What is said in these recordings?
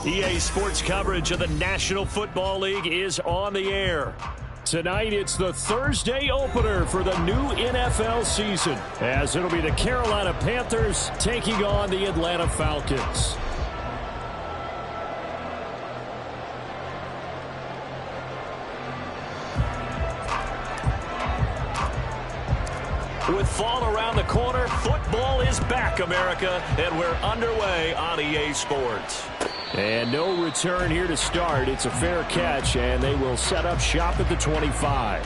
EA Sports coverage of the National Football League is on the air. Tonight, it's the Thursday opener for the new NFL season, as it'll be the Carolina Panthers taking on the Atlanta Falcons. With fall around the corner, football is back, America, and we're underway on EA Sports. And no return here to start. It's a fair catch, and they will set up shop at the 25.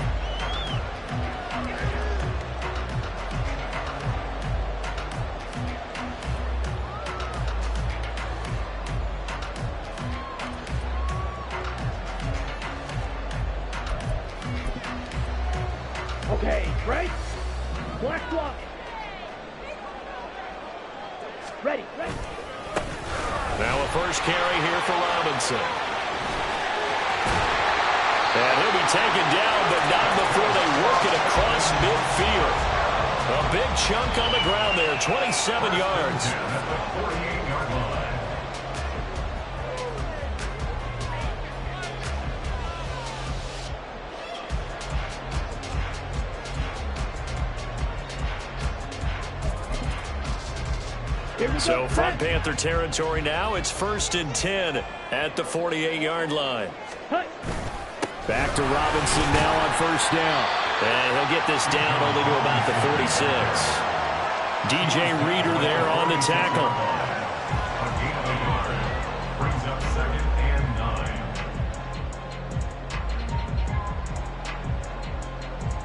Okay, right? Black block. Ready. Now a first carry here for Robinson. And he'll be taken down, but not before they work it across midfield. A big chunk on the ground there, 27 yards. So from Panther territory now, it's 1st and 10 at the 48-yard line. Back to Robinson now on first down. And he'll get this down only to about the 46. DJ Reader there on the tackle. Brings up 2nd and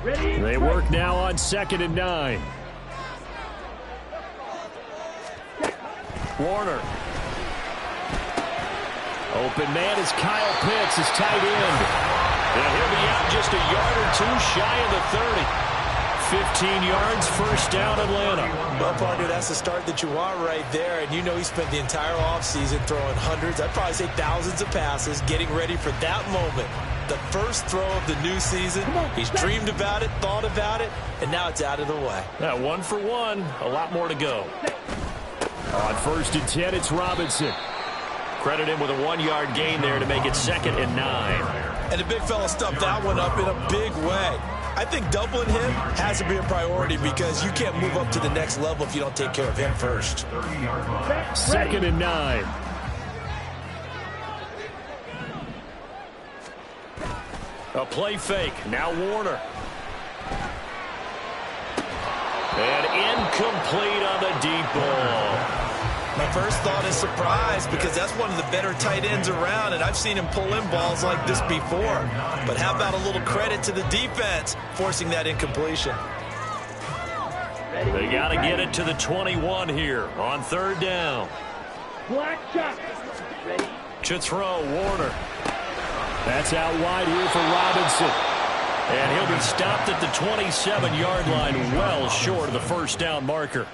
9. Ready? They work now on 2nd and 9. Warner. Open man is Kyle Pitts, his tight end. And he'll be out just a yard or two shy of the 30. 15 yards, first down, Atlanta. Well, partner, that's the start that you want right there. And you know he spent the entire offseason throwing hundreds, I'd probably say thousands of passes, getting ready for that moment. The first throw of the new season. He's dreamed about it, thought about it, and now it's out of the way. Yeah, 1 for 1, a lot more to go. On 1st and 10, it's Robinson. Credit him with a 1-yard gain there to make it 2nd and 9. And the big fella stuffed that one up in a big way. I think doubling him has to be a priority because you can't move up to the next level if you don't take care of him first. 2nd and 9. A play fake. Now Warner. And incomplete on the deep ball. My first thought is surprise because that's one of the better tight ends around, and I've seen him pull in balls like this before. But how about a little credit to the defense forcing that incompletion? They got to get it to the 21 here on 3rd down. Black shot. Ready? To throw, Warner. That's out wide here for Robinson. And he'll be stopped at the 27-yard line, well short of the first down marker.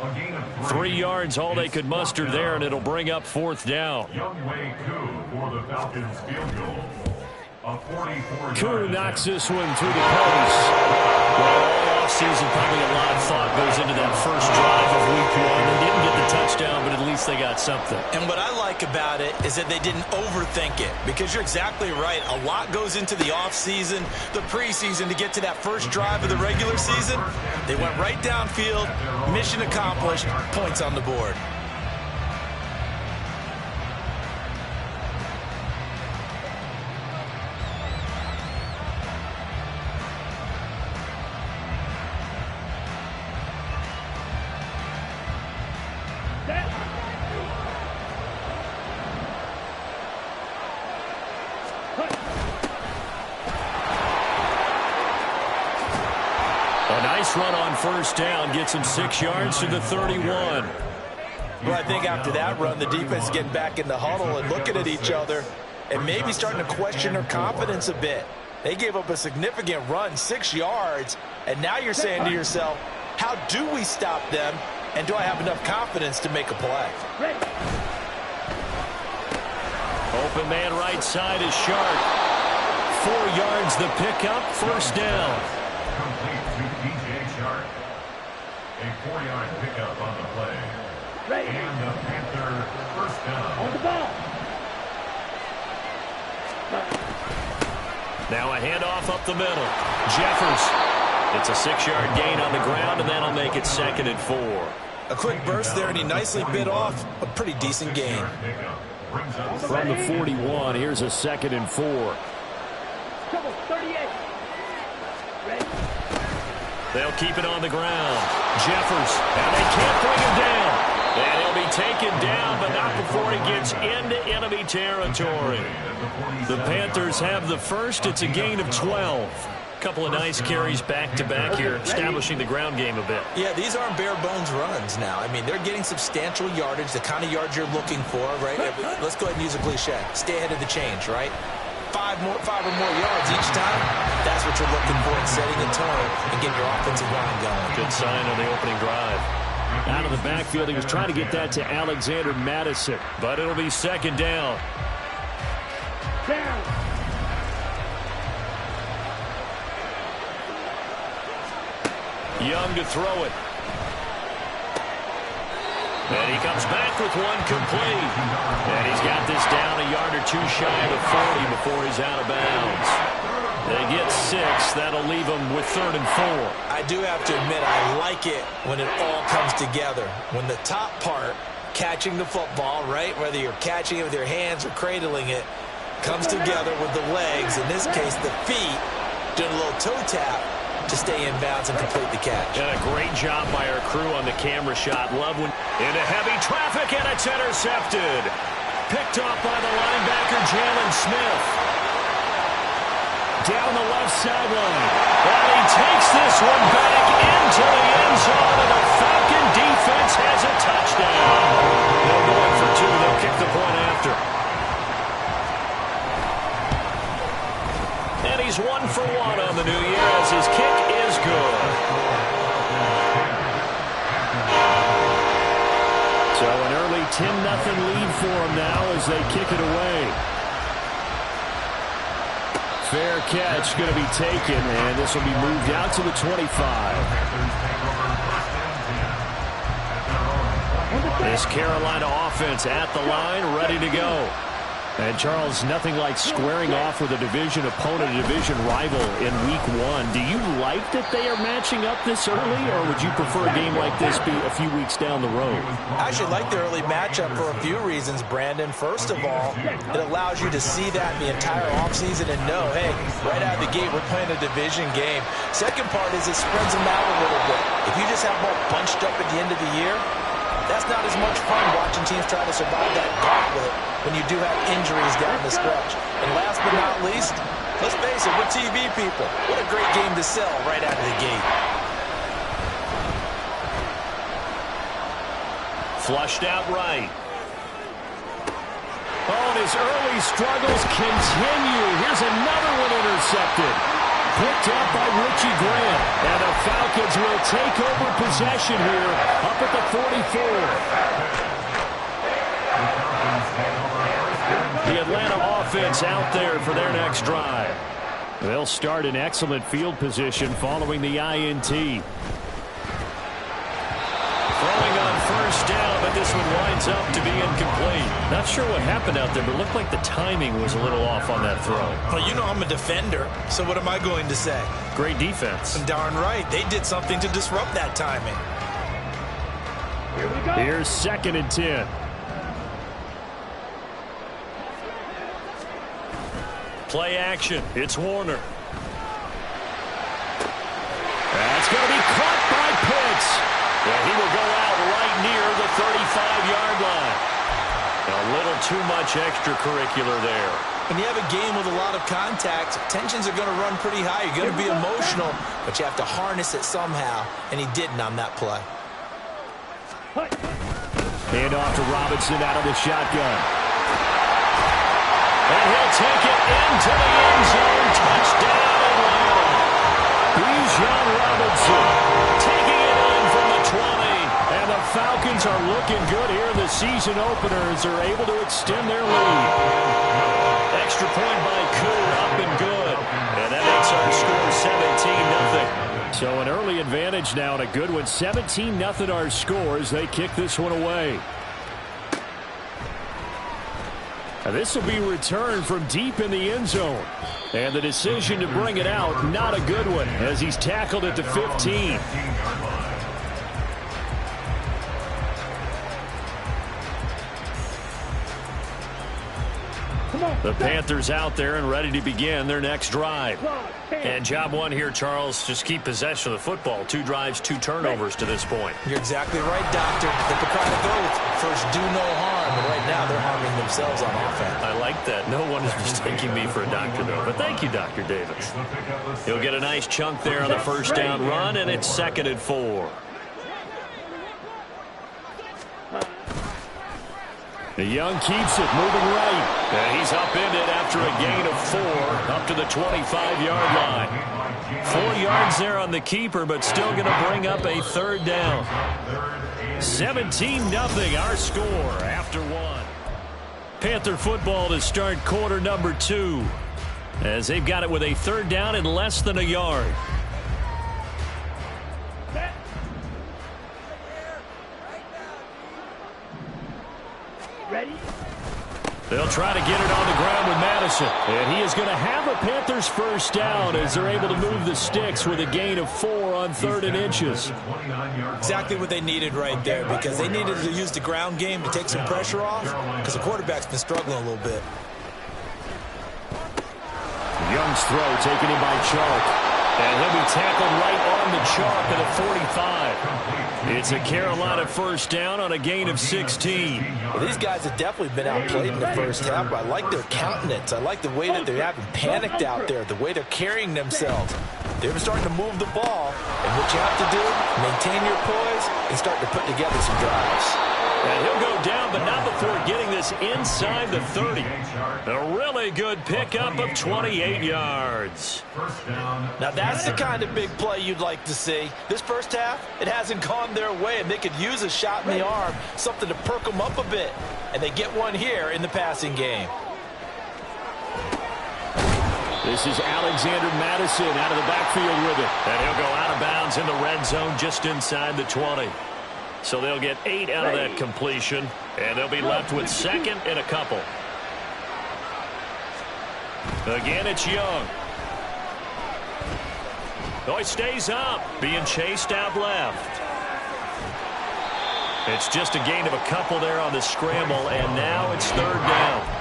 3 yards, all they could muster there, and it'll bring up 4th down. Youngway Koo for the Falcons field goal. A 44-yard Koo knocks this one through the post. Well, all offseason, probably a lot of thought goes into that first drive of week 1. They didn't get the touchdown, but at least they got something. And what I like about it is that they didn't overthink it, because you're exactly right. A lot goes into the offseason, the preseason to get to that first drive of the regular season. They went right downfield, mission accomplished, points on the board. Run on first down gets him 6 yards to the 31. Well, I think after that run, the defense is getting back in the huddle and looking at each other and maybe starting to question their confidence a bit. They gave up a significant run, 6 yards, and now you're saying to yourself, how do we stop them, and do I have enough confidence to make a play? Open man right side is Sharp. 4 yards the pickup, first down. complete to DJ Shark. A 4-yard pickup on the play. Ready. And the Panther first down. On the ball. Now a handoff up the middle. Jeffers. It's a 6-yard gain on the ground, and that'll make it 2nd and 4. A quick burst there, and he nicely bit off a pretty decent gain. From the 41, here's a 2nd and 4. Come on, 38. Ready. They'll keep it on the ground. Jeffers, and they can't bring him down. And he'll be taken down, but not before he gets into enemy territory. The Panthers have the first. It's a gain of 12. Couple of nice carries back-to-back here, establishing the ground game a bit. Yeah, these aren't bare-bones runs now. I mean, they're getting substantial yardage, the kind of yards you're looking for, right? Let's go ahead and use a cliche. Stay ahead of the change, right? 5 or more yards each time. That's what you're looking for in setting the tone and getting your offensive line going. Good sign on the opening drive. Out of the backfield, he was trying to get that to Alexander Madison, but it'll be 2nd down. Down. Young to throw it. And he comes back with one complete. And he's got this down a yard or 2 shy of the 40 before he's out of bounds. They get 6. That'll leave them with 3rd and 4. I do have to admit, I like it when it all comes together. When the top part, catching the football, right, whether you're catching it with your hands or cradling it, comes together with the legs, in this case the feet, doing a little toe tap to stay in bounds and complete the catch. And a great job by our crew on the camera shot. Love when into heavy traffic, and it's intercepted. Picked off by the linebacker, Jalen Smith. Down the left sideline. And he takes this one back into the end zone, and the Falcon defense has a touchdown. They'll go in for 2. They'll kick the point after. And he's 1 for 1 on the new year as his kick is good. So an early 10-0 lead for him now as they kick it away. Fair catch going to be taken, and this will be moved out to the 25. This Carolina offense at the line, ready to go. And, Charles, nothing like squaring off with a division opponent, a division rival in Week 1. Do you like that they are matching up this early, or would you prefer a game like this be a few weeks down the road? I actually like the early matchup for a few reasons, Brandon. First of all, it allows you to see that the entire offseason and know, hey, right out of the gate, we're playing a division game. Second part is it spreads them out a little bit. If you just have them all bunched up at the end of the year, that's not as much fun watching teams try to survive that gauntlet when you do have injuries down the stretch. And last but not least, let's face it, we're TV people. What a great game to sell right out of the gate. Flushed out right. Oh, and his early struggles continue. Here's another one intercepted. Picked up by Richie Grant. And the Falcons will take over possession here up at the 44. The Atlanta offense out there for their next drive. They'll start in excellent field position following the INT. Throwing on first down, but this one winds up to be incomplete. Not sure what happened out there, but it looked like the timing was a little off on that throw. Well, you know I'm a defender, so what am I going to say? Great defense. Darn right. They did something to disrupt that timing. Here we go. Here's 2nd and 10. Play action. It's Warner. That's going to be caught by Pitts. Yeah, he will go out right near the 35-yard line. A little too much extracurricular there. When you have a game with a lot of contact, tensions are going to run pretty high. You're going to be emotional, but you have to harness it somehow, and he didn't on that play. Hand off to Robinson out of the shotgun. And he'll take it into the end zone. Touchdown, Atlanta. Bijan Robinson taking it in from the 20. And the Falcons are looking good here in the season opener as they're able to extend their lead. Extra point by Koo, up and good. And that makes our score 17-0. So an early advantage now and a good one. 17-0 our score as they kick this one away. This will be returned from deep in the end zone. And the decision to bring it out, not a good one, as he's tackled at the 15. The Panthers out there and ready to begin their next drive. And job one here, Charles, just keep possession of the football. 2 drives, 2 turnovers to this point. You're exactly right, Doctor. Hippocratic oath. First, do no harm. And right now, they're harming themselves on offense. I like that. No one is mistaking me for a doctor, though. But thank you, Dr. Davis. He'll get a nice chunk there on the first down run, and it's 2nd and 4. The Young keeps it, moving right. And he's upended after a gain of 4 up to the 25-yard line. 4 yards there on the keeper, but still going to bring up a 3rd down. 17-0 our score after 1. Panther football to start quarter number 2, as they've got it with a 3rd down and less than a yard. Ready? They'll try to get it on the ground with Madison. And he is going to have a Panthers first down as they're able to move the sticks with a gain of 4 on 3rd and inches. Exactly what they needed right there, because they needed to use the ground game to take some pressure off, because the quarterback's been struggling a little bit. Young's throw taken in by Chark. And he'll be tackled right on the chalk at the 45. It's a Carolina first down on a gain of 16. Well, these guys have definitely been outplayed in the first half, but I like their countenance. I like the way that they haven't panicked out there, the way they're carrying themselves. They're starting to move the ball, and what you have to do, maintain your poise and start to put together some drives. And he'll go down, but not before getting this inside the 30. A really good pickup of 28 yards. Now that's the kind of big play you'd like to see. This first half, it hasn't gone their way, and they could use a shot in the arm, something to perk them up a bit. And they get one here in the passing game. This is Alexander Madison out of the backfield with it. And he'll go out of bounds in the red zone just inside the 20. So they'll get 8 out of that completion, and they'll be left with 2nd and a couple. Again, it's Young. Oh, he stays up, being chased out left. It's just a gain of a couple there on the scramble, and now it's 3rd down.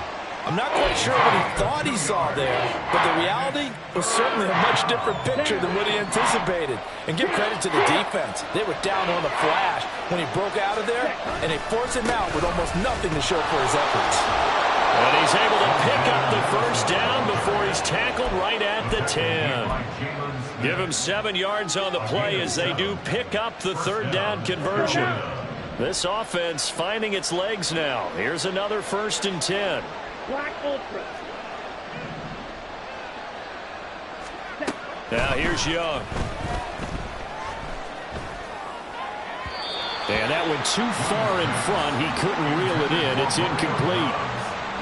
I'm not quite sure what he thought he saw there, but the reality was certainly a much different picture than what he anticipated. And give credit to the defense. They were down on the flash when he broke out of there, and they forced him out with almost nothing to show for his efforts. And he's able to pick up the first down before he's tackled right at the 10. Give him 7 yards on the play as they do pick up the 3rd down conversion. This offense finding its legs now. Here's another 1st and 10. Black Ultra. Now here's Young. And that went too far in front. He couldn't reel it in. It's incomplete.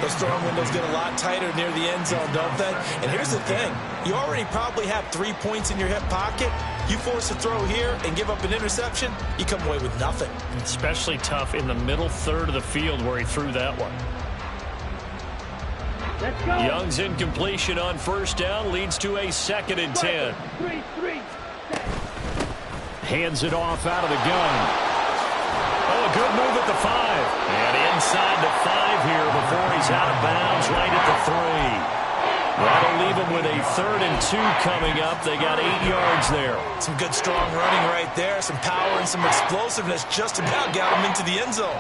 Those throwing windows get a lot tighter near the end zone, don't they? And here's the thing. You already probably have 3 points in your hip pocket. You force a throw here and give up an interception, you come away with nothing. Especially tough in the middle 3rd of the field where he threw that one. Let's go. Young's incompletion on first down leads to a 2nd and 10. 3-3. Hands it off out of the gun. Oh, a good move at the 5. And inside the 5 here before he's out of bounds right at the 3. That'll leave him with a 3rd and 2 coming up. They got 8 yards there. Some good strong running right there. Some power and some explosiveness just about got him into the end zone.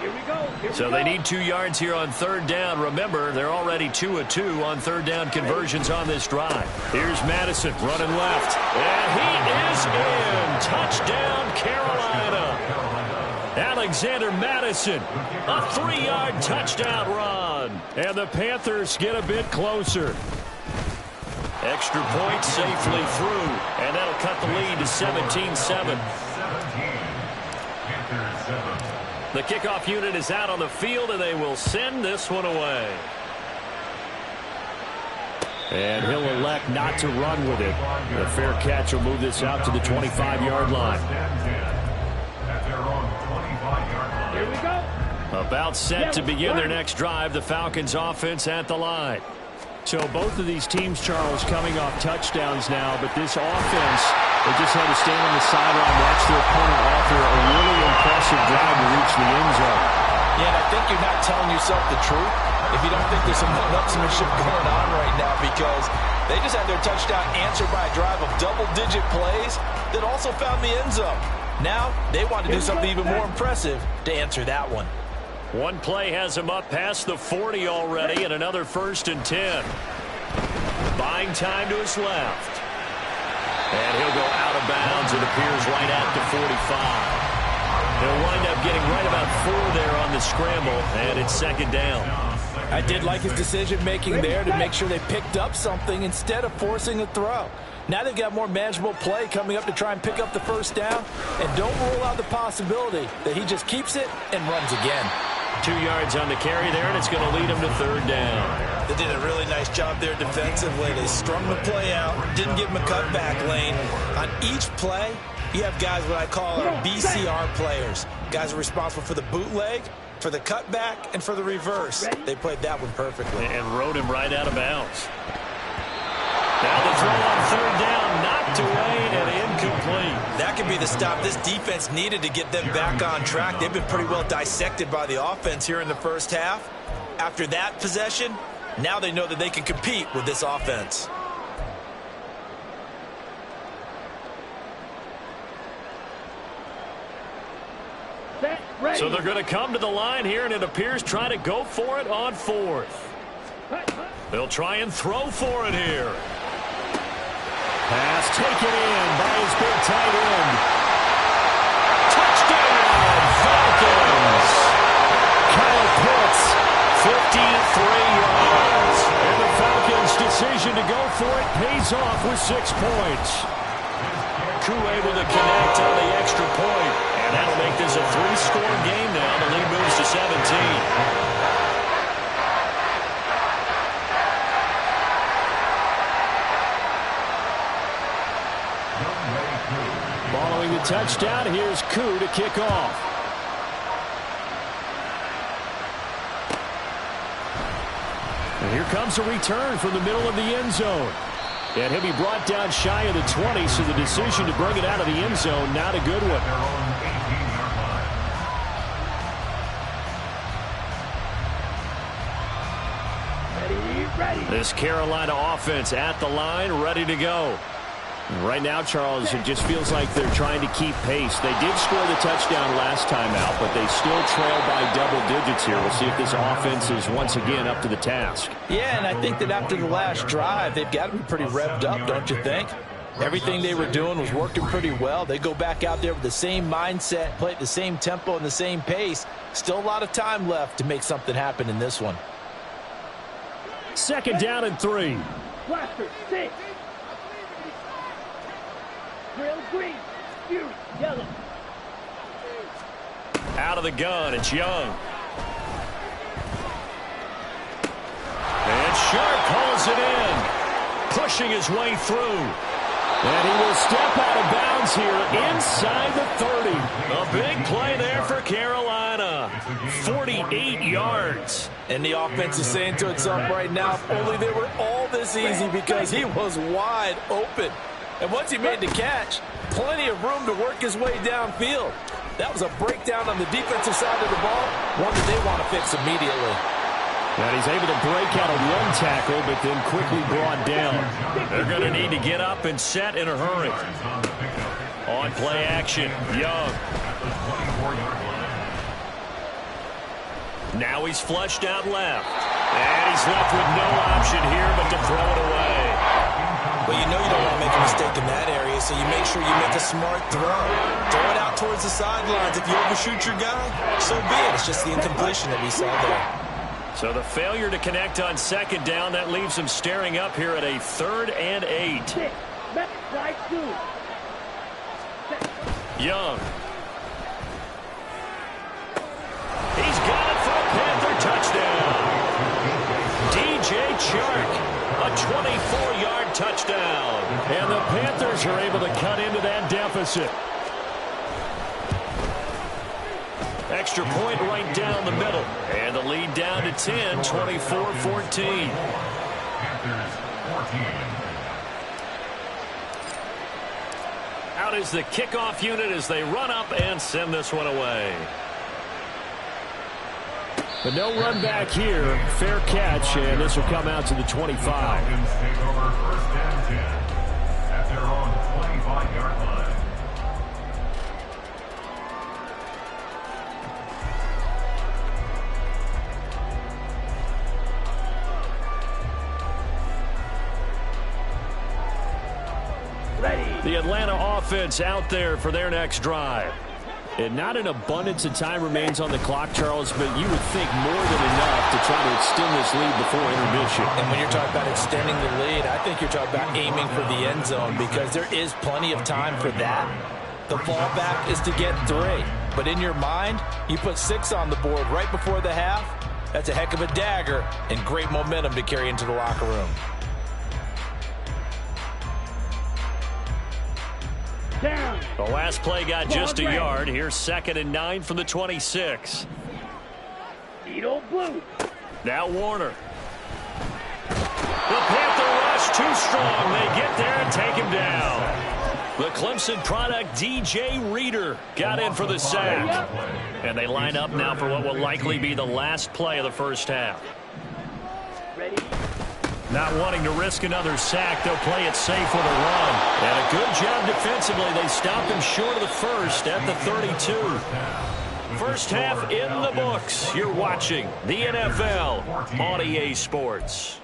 Here we go. So they need 2 yards here on 3rd down. Remember, they're already 2 of 2 on 3rd down conversions on this drive. Here's Madison running left. And he is in. Touchdown, Carolina. Alexander Madison, a 3-yard touchdown run. And the Panthers get a bit closer. Extra point safely through. And that'll cut the lead to 17-7. The kickoff unit is out on the field, and they will send this one away. And he'll elect not to run with it. The fair catch will move this out to the 25-yard line. Here we go. About set to begin their next drive, the Falcons offense at the line. So both of these teams, Charles, coming off touchdowns now, but this offense, they just had to stand on the sideline, watch their opponent offer a really impressive drive to reach the end zone. Yeah, and I think you're not telling yourself the truth if you don't think there's some one-upsmanship going on right now, because they just had their touchdown answered by a drive of double-digit plays that also found the end zone. Now they want to do something even more impressive to answer that one. One play has him up past the 40 already, and another 1st and 10. Buying time to his left. And he'll go out of bounds. It appears right at the 45. He'll wind up getting right about 4 there on the scramble, and it's 2nd down. I did like his decision-making there to make sure they picked up something instead of forcing a throw. Now they've got more manageable play coming up to try and pick up the 1st down, and don't rule out the possibility that he just keeps it and runs again. 2 yards on the carry there, and it's going to lead him to 3rd down. They did a really nice job there defensively. They strung the play out, didn't give him a cutback lane. On each play, you have guys what I call our BCR players. Guys are responsible for the bootleg, for the cutback, and for the reverse. They played that one perfectly. And rode him right out of bounds. Now the throw on 3rd down, knocked away and incomplete. That could be the stop this defense needed to get them back on track. They've been pretty well dissected by the offense here in the first half. After that possession, now they know that they can compete with this offense. So they're going to come to the line here, and it appears trying to go for it on 4th. They'll try and throw for it here. Pass taken in by his big tight end. Touchdown, Falcons! Kyle Pitts, 53 yards. and the Falcons' decision to go for it pays off with 6 points. Koo able to connect on the extra point, and that'll make this a 3-score game now. The lead moves to 17. Following the touchdown, here's Koo to kick off. And here comes a return from the middle of the end zone. And he'll be brought down shy of the 20, so the decision to bring it out of the end zone, not a good one. Ready. This Carolina offense at the line, ready to go. Right now, Charles, it just feels like they're trying to keep pace. They did score the touchdown last time out, but they still trail by double digits here. We'll see if this offense is once again up to the task. Yeah, and I think that after the last drive, they've got to be pretty revved up, don't you think? Everything they were doing was working pretty well. They go back out there with the same mindset, play at the same tempo and the same pace. Still a lot of time left to make something happen in this one. 2nd down and 3. Blaster, 6. Drill green. Fury, yellow. Out of the gun, it's Young. And Sharp pulls it in, pushing his way through. And he will step out of bounds here inside the 30. A big play there for Carolina. 48 yards. And the offense is saying to itself right now, if only they were all this easy, because he was wide open. And once he made the catch, plenty of room to work his way downfield. That was a breakdown on the defensive side of the ball, one that they want to fix immediately. And he's able to break out of one tackle, but then quickly brought down. They're going to need to get up and set in a hurry. On play action, Young. Now he's flushed out left. And he's left with no option here but to throw it away. Well, you know you don't want to make a mistake in that area, so you make sure you make a smart throw. Throw it out towards the sidelines. If you overshoot your guy, so be it. It's just the incompletion that we saw there. So the failure to connect on 2nd down, that leaves him staring up here at a 3rd and 8. 6. Left side 2. Young. He's got it for a Panther touchdown. DJ Chark, a 24-yard touchdown. And the Panthers are able to cut into that deficit. extra point right down the middle. And the lead down to 10, 24-14. Panthers 14. Out is the kickoff unit as they run up and send this one away. But no run back here. Fair catch, and this will come out to the 25. Falcons take over first and 10 at their own 25-yard line. The Atlanta offense out there for their next drive. And not an abundance of time remains on the clock, Charles, but you would think more than enough to try to extend this lead before intermission. And when you're talking about extending the lead, I think you're talking about aiming for the end zone because there is plenty of time for that. The fallback is to get 3. But in your mind, you put 6 on the board right before the half. That's a heck of a dagger and great momentum to carry into the locker room. Down. The last play got just a yard. Here's 2nd and 9 from the 26. Edo Blue. Now Warner. The Panther rush too strong. They get there and take him down. The Clemson product, DJ Reader, got in for the sack. And they line up now for what will likely be the last play of the first half. Ready. Not wanting to risk another sack, they'll play it safe with a run. And a good job defensively. They stopped him short of the first at the 32. First half in the books. You're watching the NFL on EA Sports.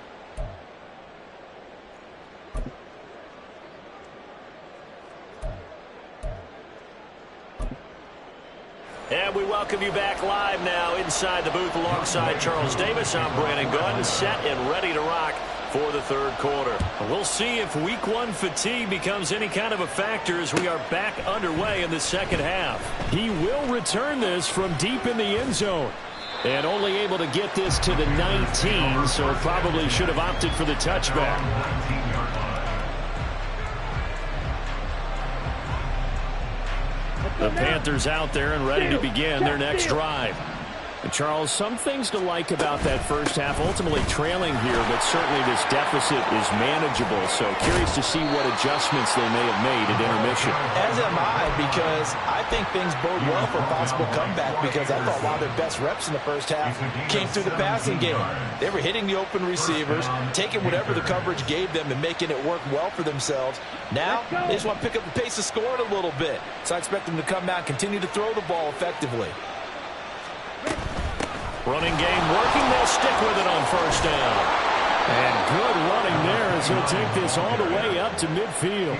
And we welcome you back live now inside the booth alongside Charles Davis. I'm Brandon Gunn, set and ready to rock for the third quarter. We'll see if week 1 fatigue becomes any kind of a factor as we are back underway in the second half. He will return this from deep in the end zone. And only able to get this to the 19, so probably should have opted for the touchback. The Panthers out there and ready to begin their next drive. And Charles, some things to like about that first half. Ultimately trailing here, but certainly this deficit is manageable. So curious to see what adjustments they may have made at intermission. As am I, because I think things bode well for a possible comeback because I thought a lot of their best reps in the first half came through the passing game. They were hitting the open receivers, taking whatever the coverage gave them and making it work well for themselves. Now, they just want to pick up the pace of scoring a little bit. So I expect them to come out and continue to throw the ball effectively. Running game working. They'll stick with it on first down. And good running there as he'll take this all the way up to midfield.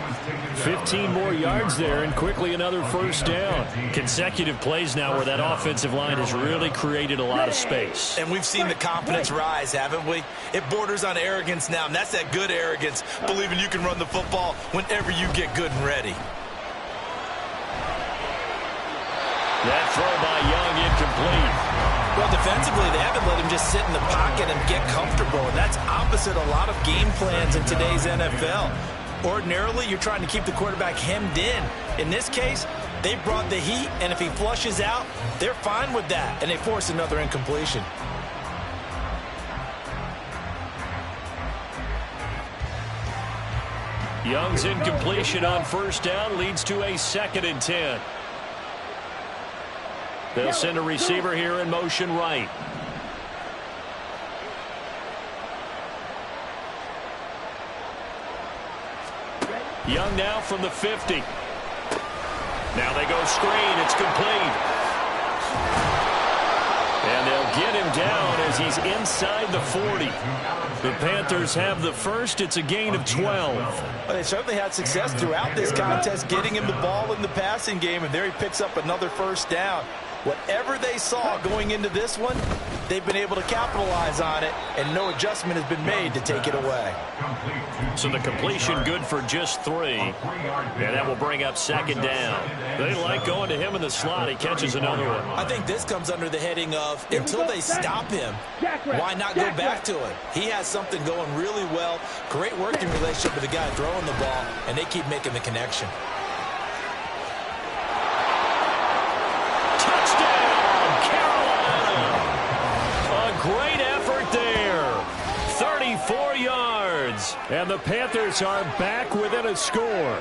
15 more yards there and quickly another first down. Consecutive plays now where that offensive line has really created a lot of space. And we've seen the confidence rise, haven't we? It borders on arrogance now, and that's that good arrogance, believing you can run the football whenever you get good and ready. That throw by Young incomplete. Well, defensively, they haven't let him just sit in the pocket and get comfortable, and that's opposite a lot of game plans in today's NFL. Ordinarily, you're trying to keep the quarterback hemmed in. In this case, they brought the heat, and if he flushes out, they're fine with that, and they force another incompletion. Young's incompletion on first down leads to a 2nd and 10. They'll send a receiver here in motion right. Young now from the 50. Now they go screen. It's complete. And they'll get him down as he's inside the 40. The Panthers have the first. It's a gain of 12. Well, they certainly had success throughout this contest getting him the ball in the passing game, and there he picks up another first down. Whatever they saw going into this one, they've been able to capitalize on it, and no adjustment has been made to take it away. So the completion good for just 3. And that will bring up 2nd down. They like going to him in the slot. He catches another one. I think this comes under the heading of until they stop him, why not go back to it? He has something going really well. Great working relationship with the guy throwing the ball, and they keep making the connection. yards. And the Panthers are back within a score.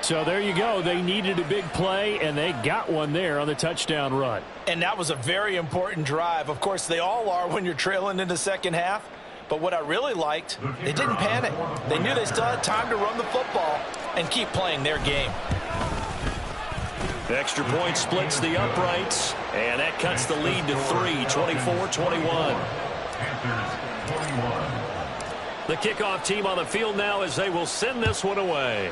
So there you go. They needed a big play, and they got one there on the touchdown run. And that was a very important drive. Of course, they all are when you're trailing in the second half. But what I really liked, they didn't panic. They knew they still had time to run the football and keep playing their game. The extra point splits the uprights, and that cuts the lead to 3, 24-21. The kickoff team on the field now as they will send this one away.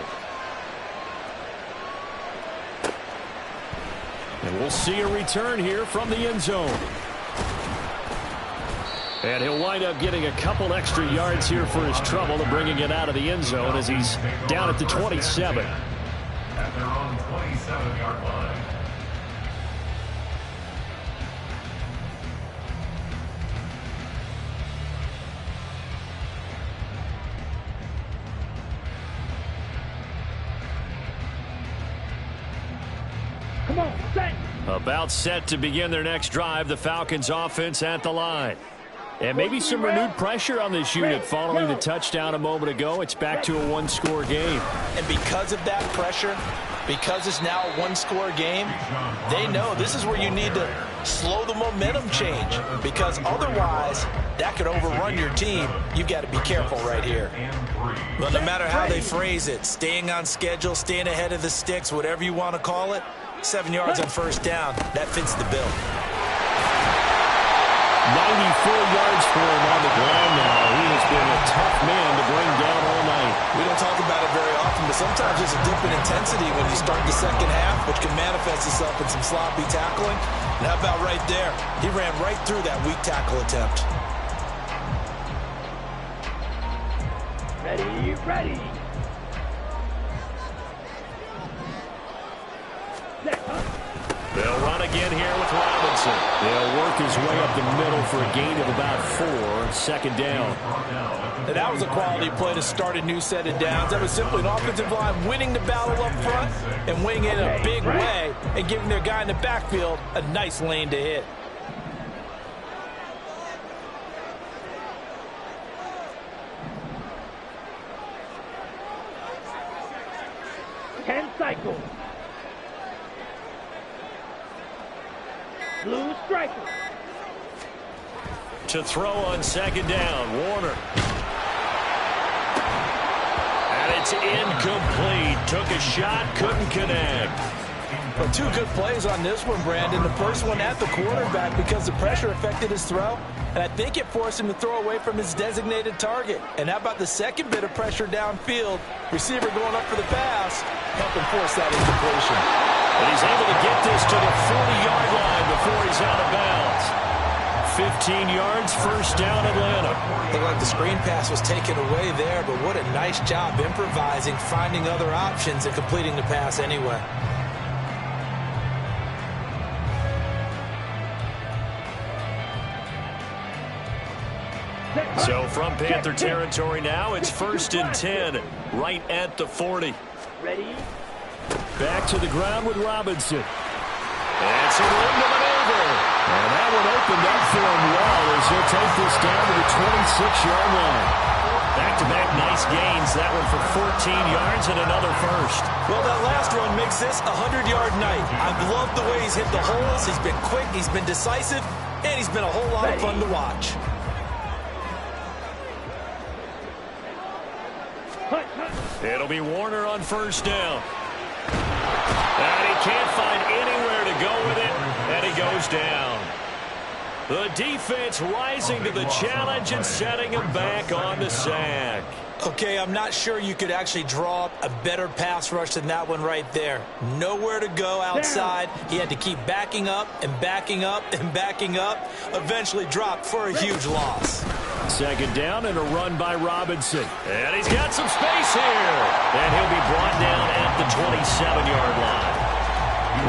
And we'll see a return here from the end zone. And he'll wind up getting a couple extra yards here for his trouble and bringing it out of the end zone as he's down at the 27. At their own 27-yard line. Come on, set. About set to begin their next drive, the Falcons offense at the line. And maybe some renewed pressure on this unit following the touchdown a moment ago. It's back to a one-score game. And because of that pressure, because it's now a one-score game, they know this is where you need to slow the momentum change, because otherwise that could overrun your team. You've got to be careful right here. Well, no matter how they phrase it, staying on schedule, staying ahead of the sticks, whatever you want to call it, 7 yards on first down, that fits the bill. 94 yards for him on the ground now. He has been a tough man to bring down all night. We don't talk about it very often, but sometimes there's a dip in intensity when you start the second half, which can manifest itself in some sloppy tackling. And how about right there? He ran right through that weak tackle attempt. Ready, ready. They'll run again here with Robinson. They'll work his way up the middle for a gain of about 4, second down. And that was a quality play to start a new set of downs. That was simply an offensive line winning the battle up front and winning it in a big way and giving their guy in the backfield a nice lane to hit. Cycle. Blue striker. To throw on second down, Warner. And it's incomplete. Took a shot, couldn't connect. Well, 2 good plays on this one, Brandon. The first one at the quarterback because the pressure affected his throw, and I think it forced him to throw away from his designated target. And how about the second bit of pressure downfield? Receiver going up for the pass, helping force that incompletion. And he's able to get this to the 40-yard line before he's out of bounds. 15 yards, first down, Atlanta. Looked like the screen pass was taken away there, but what a nice job improvising, finding other options, and completing the pass anyway. So from Panther territory now, it's 1st and 10, right at the 40. Ready? Back to the ground with Robinson. And some room to maneuver. And that one opened up for him well as he'll take this down to the 26-yard line. Back-to-back nice gains. That one for 14 yards and another first. Well, that last run makes this a 100-yard night. I've loved the way he's hit the holes. He's been quick, he's been decisive, and he's been a whole lot of fun to watch. It'll be Warner on first down. And he can't find anywhere to go with it, and he goes down. The defense rising to the challenge and setting him back on the sack. Okay, I'm not sure you could actually draw up a better pass rush than that one right there. Nowhere to go outside. He had to keep backing up and backing up and backing up. Eventually dropped for a huge loss. Second down and a run by Robinson. And he's got some space here. And he'll be brought down at the 27-yard line.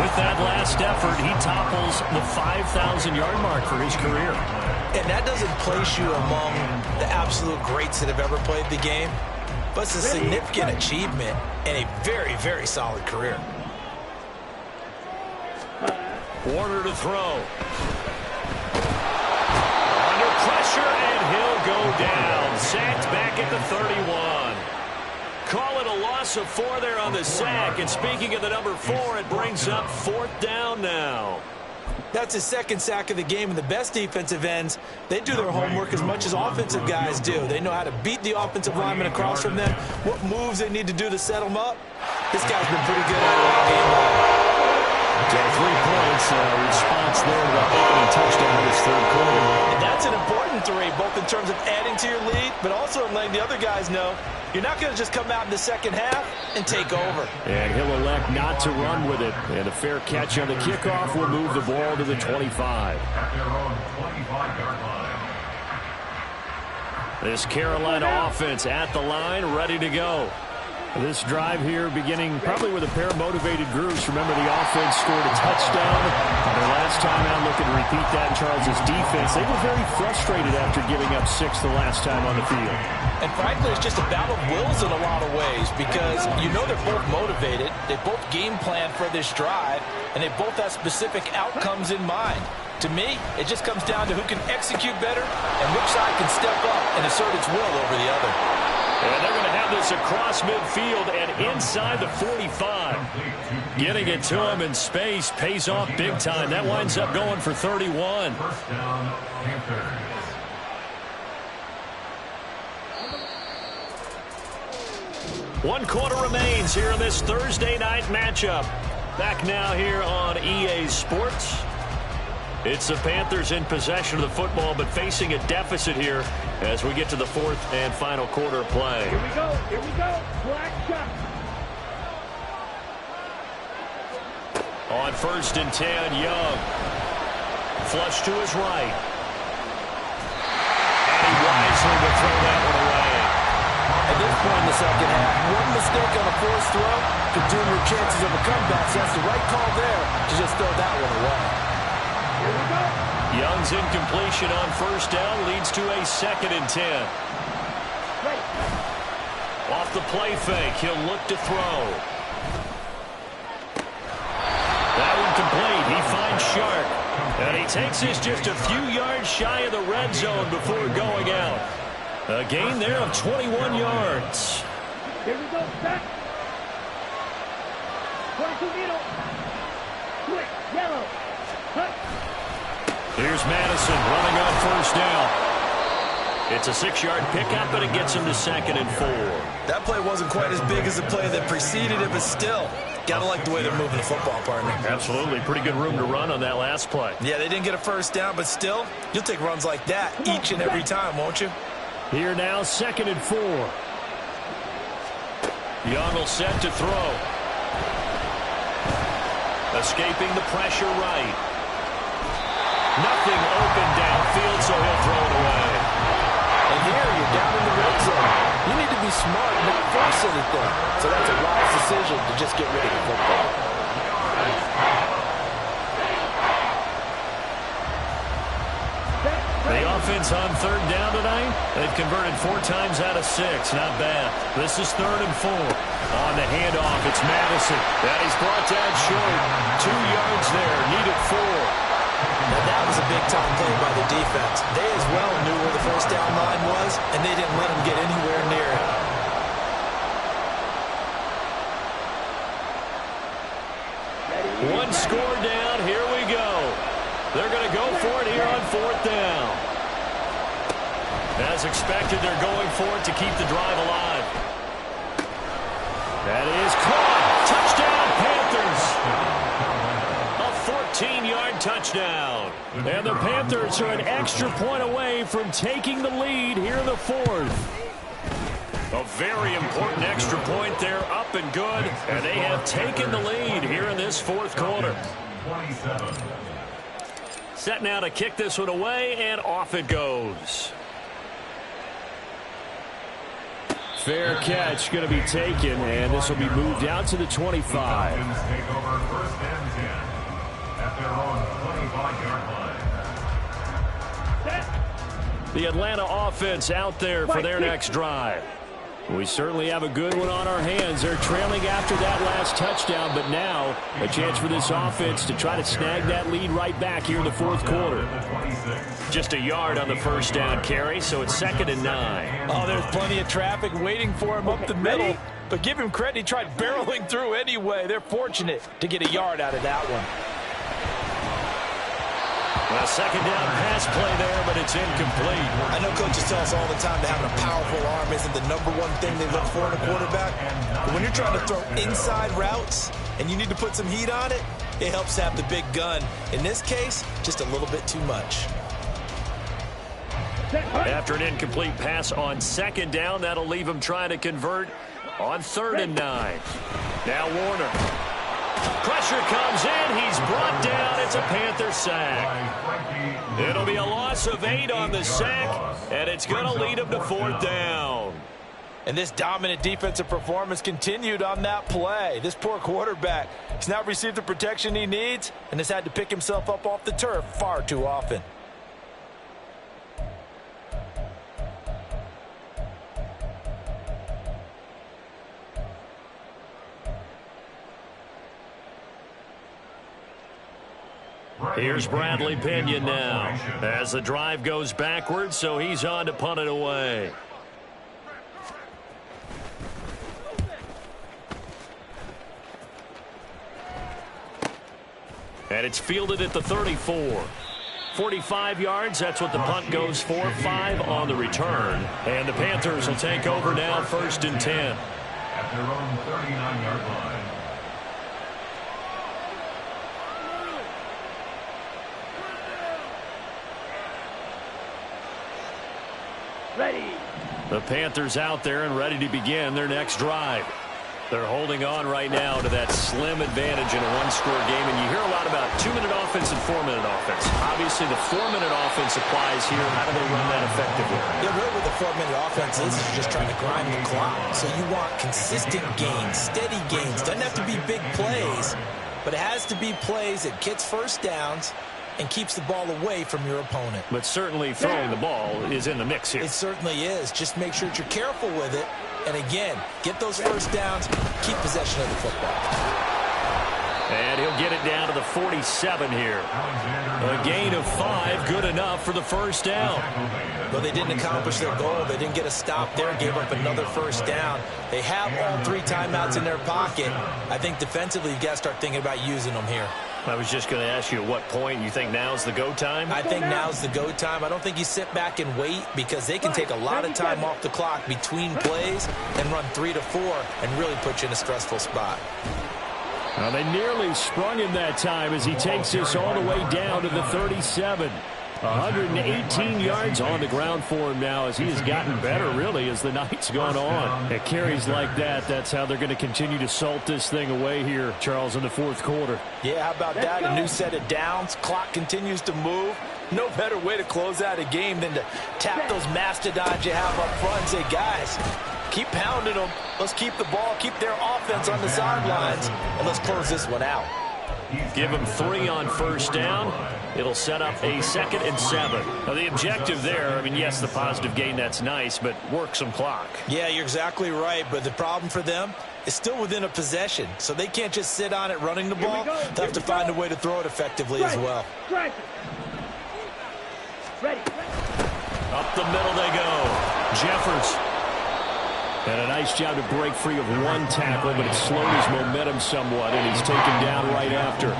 With that last effort, he topples the 5,000-yard mark for his career. And that doesn't place you among the absolute greats that have ever played the game, but it's a significant achievement and a very, very solid career. Warner to throw. Under pressure, and he'll go down. Sacked back at the 31. Call it a loss of 4 there on the sack. And speaking of the number 4, it brings up 4th down now. That's his second sack of the game, and the best defensive ends, they do their homework as much as offensive guys do. They know how to beat the offensive lineman across from them, what moves they need to do to set them up. This guy's been pretty good at it all game long. So 3 points, response there to the opening touchdown in this third quarter. And that's an important 3, both in terms of adding to your lead, but also in letting the other guys know you're not going to just come out in the second half and take over. And he'll elect not to run with it. And a fair catch on the kickoff will move the ball to the 25. At their own 25-yard line. This Carolina offense at the line, ready to go. This drive here beginning probably with a pair of motivated groups. Remember, the offense scored a touchdown. Their last time out, looking to repeat that in Charles' defense. They were very frustrated after giving up 6 the last time on the field. And frankly, it's just a battle of wills in a lot of ways because you know they're both motivated. They both game plan for this drive, and they both have specific outcomes in mind. To me, it just comes down to who can execute better and which side can step up and assert its will over the other. And they're going to have this across midfield and inside the 45. Getting it to him in space pays off big time. That winds up going for 31. First down, Panthers. One quarter remains here in this Thursday night matchup. Back now here on EA Sports. It's the Panthers in possession of the football, but facing a deficit here as we get to the 4th and final quarter of play. Here we go. Here we go. Black shot. On 1st and 10, Young. Flush to his right. And he wisely will throw that one away. At this point in the second half, one mistake on a forced throw could doom your chances of a comeback. So that's the right call there to just throw that one away. Here we go. Young's incompletion on 1st down leads to a 2nd and 10. Wait. Off the play fake, he'll look to throw. That one complete. He finds Sharp. And he takes this just a few yards shy of the red zone before going out. A gain there of 21 yards. Here we go. Set. 22 middle. Quick. Yellow. Cut. Here's Madison running on 1st down. It's a 6-yard pickup, but it gets him to 2nd and 4. That play wasn't quite as big as the play that preceded it, but still, got to like the way they're moving the football, partner. Absolutely. Pretty good room to run on that last play. Yeah, they didn't get a 1st down, but still, you'll take runs like that each and every time, won't you? Here now, 2nd and 4. Young will set to throw. Escaping the pressure right. Nothing open downfield, so he'll throw it away. And here, you're down in the red zone. You need to be smart and not force anything. So that's a wise decision to just get rid of the football. The offense on 3rd down tonight, they've converted 4 times out of 6. Not bad. This is 3rd and 4. On the handoff, it's Madison. That he's brought down short. 2 yards there, needed 4. Now that was a big-time play by the defense. They as well knew where the 1st down line was, and they didn't let them get anywhere near it. One score down. Here we go. They're going to go for it here on 4th down. As expected, they're going for it to keep the drive alive. That is caught. Touchdown, Panthers. A 14-yard touchdown. And the Panthers are an extra point away from taking the lead here in the 4th. A very important extra point there, up and good. And they have taken the lead here in this 4th quarter. 27. Set now to kick this one away, and off it goes. Fair catch going to be taken, and this will be moved out to the 25. Falcons take over 1st and 10 at their own 25-yard line. The Atlanta offense out there for their next drive. We certainly have a good one on our hands. They're trailing after that last touchdown, but now a chance for this offense to try to snag that lead right back here in the fourth quarter. Just a yard on the first down carry, so it's 2nd and 9. Oh, there's plenty of traffic waiting for him up the middle, but give him credit. He tried barreling through anyway. They're fortunate to get a yard out of that one. A second down pass play there, but it's incomplete. I know coaches tell us all the time that having a powerful arm isn't the #1 thing they look for in a quarterback. But when you're trying to throw inside routes and you need to put some heat on it, it helps to have the big gun. In this case, just a little bit too much. After an incomplete pass on 2nd down, that'll leave him trying to convert on 3rd and 9. Now Warner. Pressure comes in. He's brought down. It's a Panther sack. It'll be a loss of 8 on the sack, and it's going to lead him to 4th down. And this dominant defensive performance continued on that play. This poor quarterback has now received the protection he needs and has had to pick himself up off the turf far too often. Here's Bradley Pinion now as the drive goes backwards, so he's on to punt it away. And it's fielded at the 34. 45 yards, that's what the punt goes for. 5 on the return. And the Panthers will take over now, 1st and 10. At their own 39-yard line. Ready. The Panthers out there and ready to begin their next drive. They're holding on right now to that slim advantage in a one-score game, and you hear a lot about 2-minute offense and 4-minute offense. Obviously, the 4-minute offense applies here. How do they run that effectively? Yeah, really what the 4-minute offense is just trying to grind the clock. So you want consistent gains, steady gains. Doesn't have to be big plays, but it has to be plays that gets first downs and keeps the ball away from your opponent. But certainly throwing the ball is in the mix here. It certainly is. Just make sure that you're careful with it. And again, get those first downs, keep possession of the football. And he'll get it down to the 47 here. A gain of 5, good enough for the first down. But they didn't accomplish their goal. They didn't get a stop there, gave up another first down. They have all 3 timeouts in their pocket. I think defensively, you got to start thinking about using them here. I was just going to ask you at what point you think now's the go time? I think now's the go time. I don't think you sit back and wait because they can take a lot of time off the clock between plays and run 3 to 4 and really put you in a stressful spot. Well, they nearly sprung him that time as he takes this all the way down to the 37. 118 yards on the ground for him now as he has gotten better, really, as the night's gone on. It carries like that. That's how they're going to continue to salt this thing away here, Charles, in the fourth quarter. Yeah, how about that? A new set of downs. Clock continues to move. No better way to close out a game than to tap those mastodons you have up front and say, guys, keep pounding them. Let's keep the ball, keep their offense on the sidelines, and let's close this one out. Give them 3 on first down. It'll set up a 2nd and 7. Now, the objective there, I mean, yes, the positive gain, that's nice, but work some clock. Yeah, you're exactly right, but the problem for them is still within a possession, so they can't just sit on it running the ball. They have to find a way to throw it effectively as well. Ready. Up the middle they go. Jeffers. And a nice job to break free of 1 tackle, but it slowed his momentum somewhat, and he's taken down right after.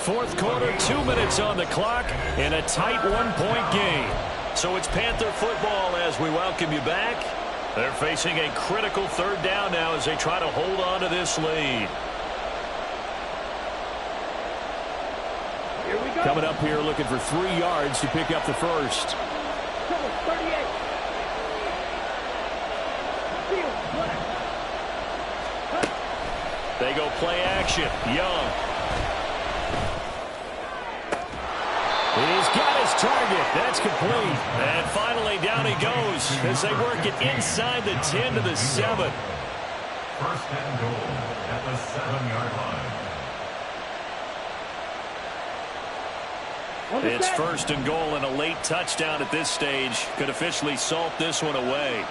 Fourth quarter, 2 minutes on the clock, and a tight 1-point game. So it's Panther football as we welcome you back. They're facing a critical 3rd down now as they try to hold on to this lead. Here we go. Coming up here looking for 3 yards to pick up the first. 38. They go play action. Young. He's got his target. That's complete. And finally down he goes as they work it inside the 10 to the 7. 1st and goal at the 7-yard line. It's 1st and goal, and a late touchdown at this stage could officially salt this one away.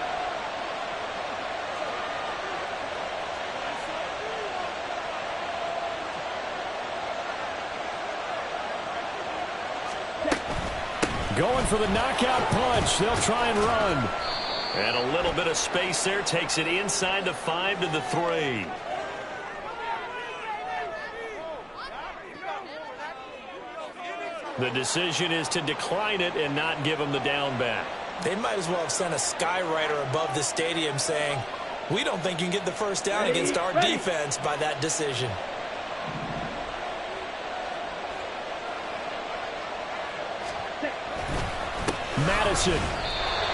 Going for the knockout punch. They'll try and run. And a little bit of space there takes it inside the 5 to the 3. The decision is to decline it and not give him the down back. They might as well have sent a skywriter above the stadium saying, we don't think you can get the first down against our defense by that decision. Madison.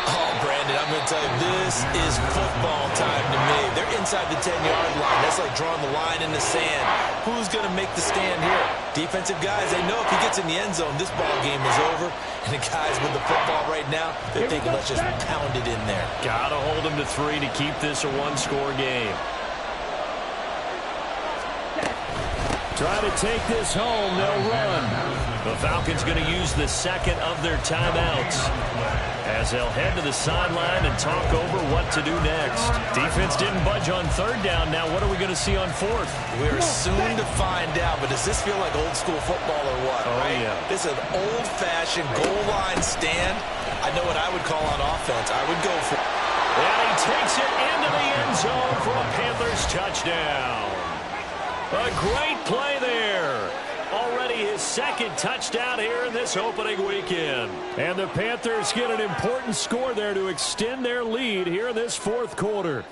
Oh, Brandon, I'm going to tell you, this is football time to me. They're inside the 10-yard line. That's like drawing the line in the sand. Who's going to make the stand here? Defensive guys, they know if he gets in the end zone, this ball game is over. And the guys with the football right now, they're thinking, let's just pound it in there. Got to hold him to 3 to keep this a one-score game. Try to take this home. They'll run. The Falcons going to use the second of their timeouts as they'll head to the sideline and talk over what to do next. Defense didn't budge on third down. Now what are we going to see on fourth? We're soon to find out, but does this feel like old school football or what? Oh, right? yeah. This is an old-fashioned goal line stand. I know what I would call on offense. I would go for... And he takes it into the end zone for a Panthers touchdown. A great play there. Already his second touchdown here in this opening weekend. And the Panthers get an important score there to extend their lead here in this fourth quarter.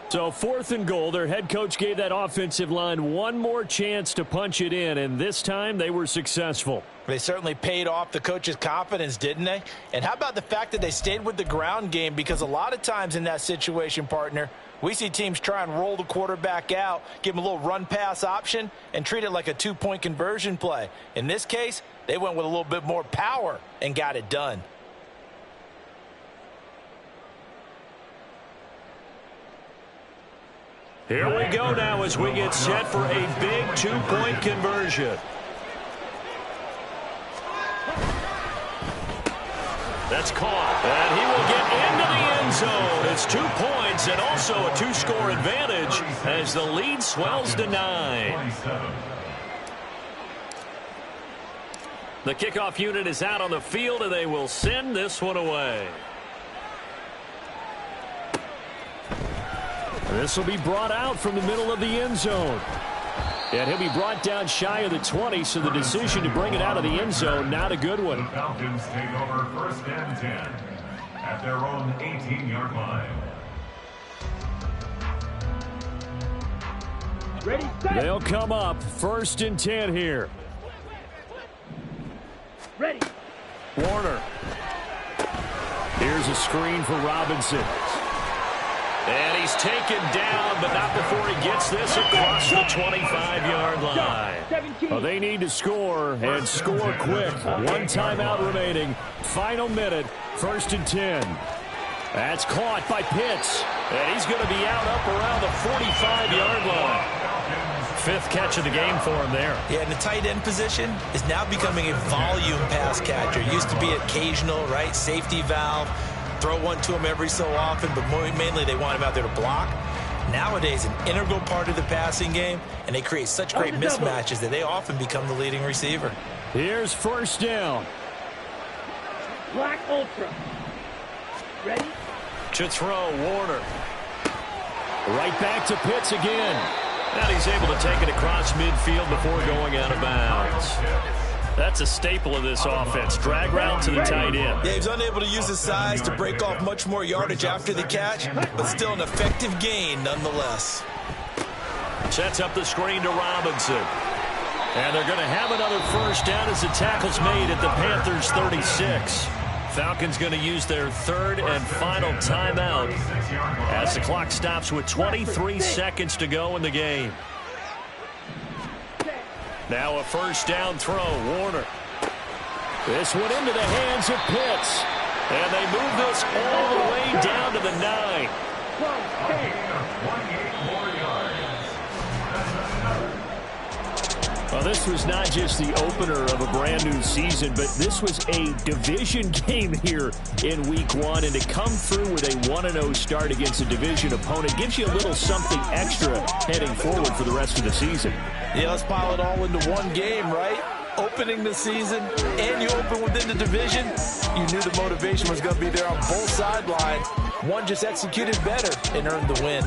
So 4th and goal, their head coach gave that offensive line one more chance to punch it in, and this time they were successful. They certainly paid off the coach's confidence, didn't they? And how about the fact that they stayed with the ground game? Because a lot of times in that situation, partner, we see teams try and roll the quarterback out, give him a little run-pass option, and treat it like a 2-point conversion play. In this case, they went with a little bit more power and got it done. Here we go now as we get set for a big 2-point conversion. That's caught, and he will get into the end zone. It's 2 points and also a 2-score advantage as the lead swells to 9. The kickoff unit is out on the field, and they will send this one away. This will be brought out from the middle of the end zone. And he'll be brought down shy of the 20, so the decision to bring it out of the end zone, not a good one. The Falcons take over 1st and 10 at their own 18-yard line. Ready, set. They'll come up 1st and 10 here. Ready. Warner. Here's a screen for Robinson. And he's taken down, but not before he gets this across the 25-yard line. Well, they need to score, and score quick. 1 timeout remaining. Final minute, 1st and 10. That's caught by Pitts. And he's going to be out up around the 45-yard line. 5th catch of the game for him there. Yeah, and the tight end position is now becoming a volume pass catcher. It used to be occasional, right? Safety valve. Throw one to him every so often, but mainly they want him out there to block. Nowadays, an integral part of the passing game, and they create such great mismatches that they often become the leading receiver. Here's 1st down. Black Ultra. Ready? To throw, Warner. Right back to Pitts again. And he's able to take it across midfield before going out of bounds. That's a staple of this offense. Drag route to the tight end. Yeah, he's unable to use his size to break off much more yardage after the catch, but still an effective gain nonetheless. Sets up the screen to Robinson. And they're going to have another 1st down as the tackle's made at the Panthers' 36. Falcons going to use their 3rd and final timeout as the clock stops with 23 seconds to go in the game. Now a 1st down throw, Warner. This one into the hands of Pitts. And they move this all the way down to the 9. Well, this was not just the opener of a brand new season, but this was a division game here in week 1. And to come through with a 1-0 start against a division opponent gives you a little something extra heading forward for the rest of the season. Yeah, let's pile it all into one game, right? opening the season and you open within the division, you knew the motivation was going to be there on both sidelines. One just executed better and earned the win.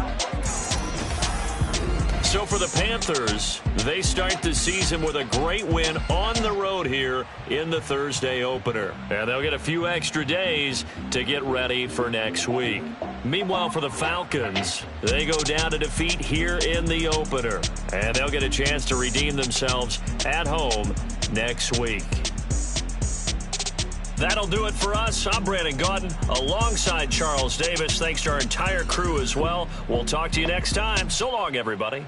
So for the Panthers, they start the season with a great win on the road here in the Thursday opener. And they'll get a few extra days to get ready for next week. Meanwhile, for the Falcons, they go down to defeat here in the opener. And they'll get a chance to redeem themselves at home next week. That'll do it for us. I'm Brandon Gaudin alongside Charles Davis. Thanks to our entire crew as well. We'll talk to you next time. So long, everybody.